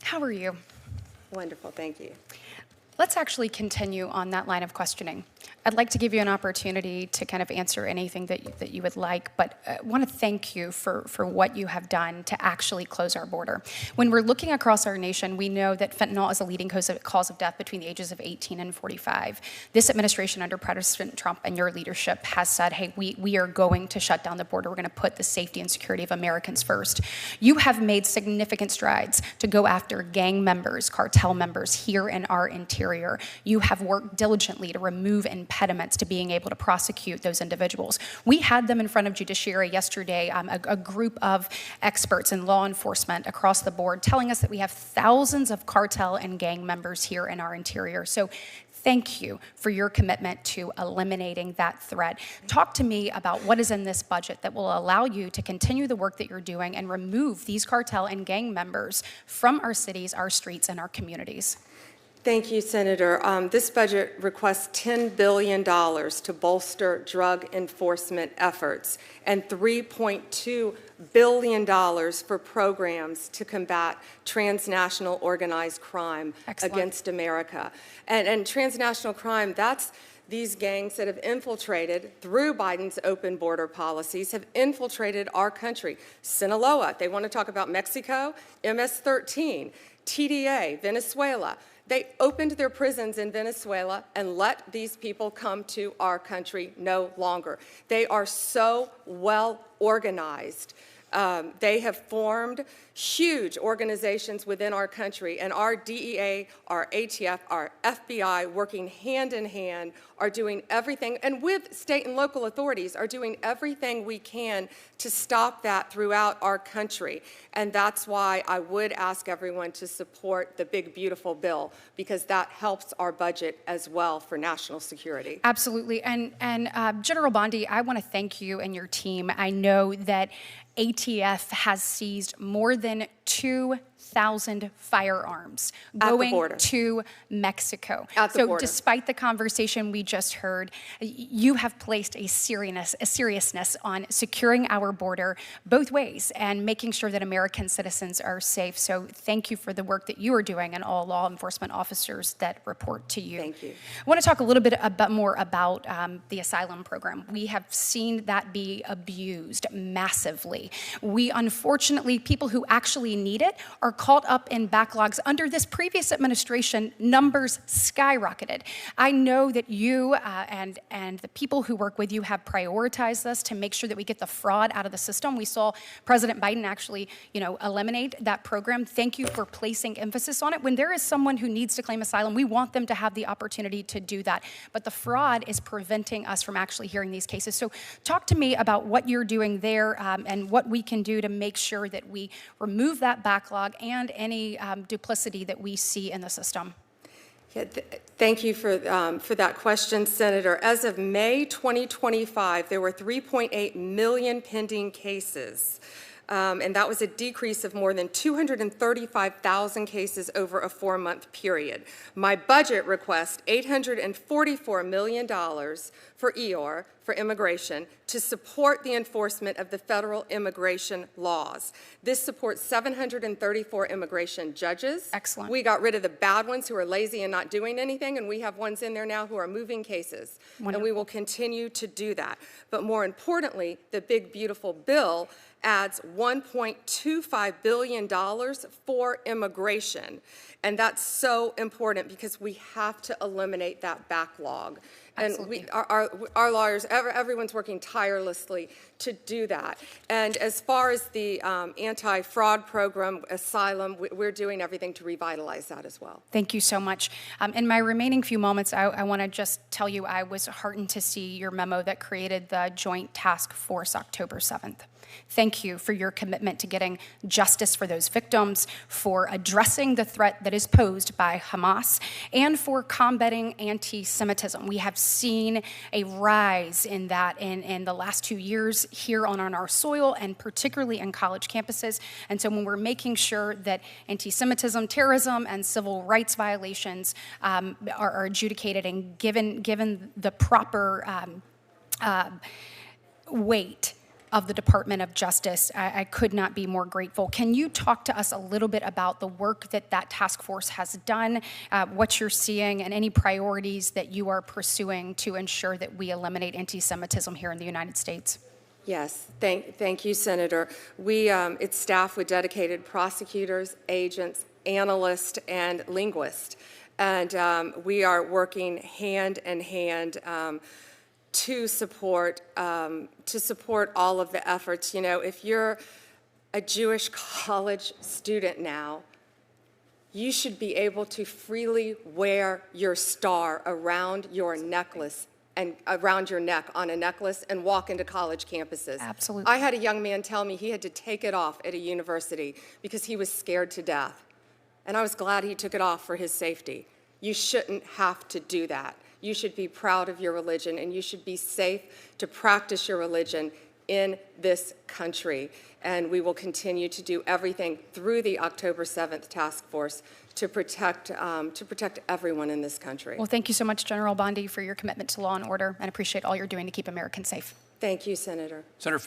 How are you? Wonderful, thank you. Let's actually continue on that line of questioning. I'd like to give you an opportunity to kind of answer anything that you would like, but I want to thank you for what you have done to actually close our border. When we're looking across our nation, we know that fentanyl is a leading cause of death between the ages of 18 and 45. This administration under President Trump and your leadership has said, hey, we are going to shut down the border. We're going to put the safety and security of Americans first. You have made significant strides to go after gang members, cartel members here in our interior. You have worked diligently to remove impediments to being able to prosecute those individuals. We had them in front of judiciary yesterday, a group of experts in law enforcement across the board telling us that we have thousands of cartel and gang members here in our interior. So thank you for your commitment to eliminating that threat. Talk to me about what is in this budget that will allow you to continue the work that you're doing and remove these cartel and gang members from our cities, our streets, and our communities. Thank you, Senator. This budget requests $10 billion to bolster drug enforcement efforts and $3.2 billion for programs to combat transnational organized crime against America. And transnational crime, that's these gangs that have infiltrated, through Biden's open border policies, have infiltrated our country. Sinaloa, they want to talk about Mexico, MS-13, TDA, Venezuela. They opened their prisons in Venezuela and let these people come to our country no longer. They are so well organized. They have formed huge organizations within our country, and our DEA, our ATF, our FBI, working hand in hand, are doing everything, and with state and local authorities, are doing everything we can to stop that throughout our country. And that's why I would ask everyone to support the big, beautiful bill, because that helps our budget as well for national security. Absolutely. And General Bondi, I want to thank you and your team. I know that ATF has seized more than 2,000 firearms going to Mexico. So despite the conversation we just heard, you have placed a seriousness on securing our border both ways and making sure that American citizens are safe. So thank you for the work that you are doing and all law enforcement officers that report to you. Thank you. I want to talk a little bit more about the Asylum program. We have seen that be abused massively. We unfortunately, people who actually need it are caught up in backlogs. Under this previous administration, numbers skyrocketed. I know that you and the people who work with you have prioritized this to make sure that we get the fraud out of the system. We saw President Biden actually, eliminate that program. Thank you for placing emphasis on it. When there is someone who needs to claim asylum, we want them to have the opportunity to do that. But the fraud is preventing us from actually hearing these cases. So talk to me about what you're doing there and what we can do to make sure that we remove that backlog and any duplicity that we see in the system. Yeah, thank you for that question, Senator. As of May 2025, there were 3.8 million pending cases. And that was a decrease of more than 235,000 cases over a 4-month period. My budget requests $844 million for EOR, for immigration, to support the enforcement of the federal immigration laws. This supports 734 immigration judges. Excellent. We got rid of the bad ones who are lazy and not doing anything, and we have ones in there now who are moving cases. Wonderful. And we will continue to do that. But more importantly, the big, beautiful bill adds $1.25 billion for immigration. And that's so important because we have to eliminate that backlog. Absolutely. And our lawyers, everyone's working tirelessly to do that. And as far as the anti-fraud program, Asylum, we're doing everything to revitalize that as well. Thank you so much. In my remaining few moments, I want to just tell you I was heartened to see your memo that created the Joint Task Force October 7th. Thank you for your commitment to getting justice for those victims, for addressing the threat that is posed by Hamas, and for combating anti-Semitism. We have seen a rise in that in the last 2 years here on our soil, and particularly in college campuses. And so when we're making sure that anti-Semitism, terrorism, and civil rights violations are adjudicated and given the proper weight, of the Department of Justice. I could not be more grateful. Can you talk to us a little bit about the work that that task force has done, what you're seeing, and any priorities that you are pursuing to ensure that we eliminate anti-Semitism here in the United States? Yes, thank you, Senator. It's staffed with dedicated prosecutors, agents, analysts, and linguists. And we are working hand in hand to support all of the efforts. You know, if you're a Jewish college student now, you should be able to freely wear your star around your necklace and around your neck on a necklace and walk into college campuses. Absolutely. I had a young man tell me he had to take it off at a university because he was scared to death. And I was glad he took it off for his safety. You shouldn't have to do that. You should be proud of your religion, and you should be safe to practice your religion in this country. And we will continue to do everything through the October 7th task force to protect everyone in this country. Well, thank you so much, General Bondi, for your commitment to law and order, and appreciate all you're doing to keep Americans safe. Thank you, Senator. Senator Fisher.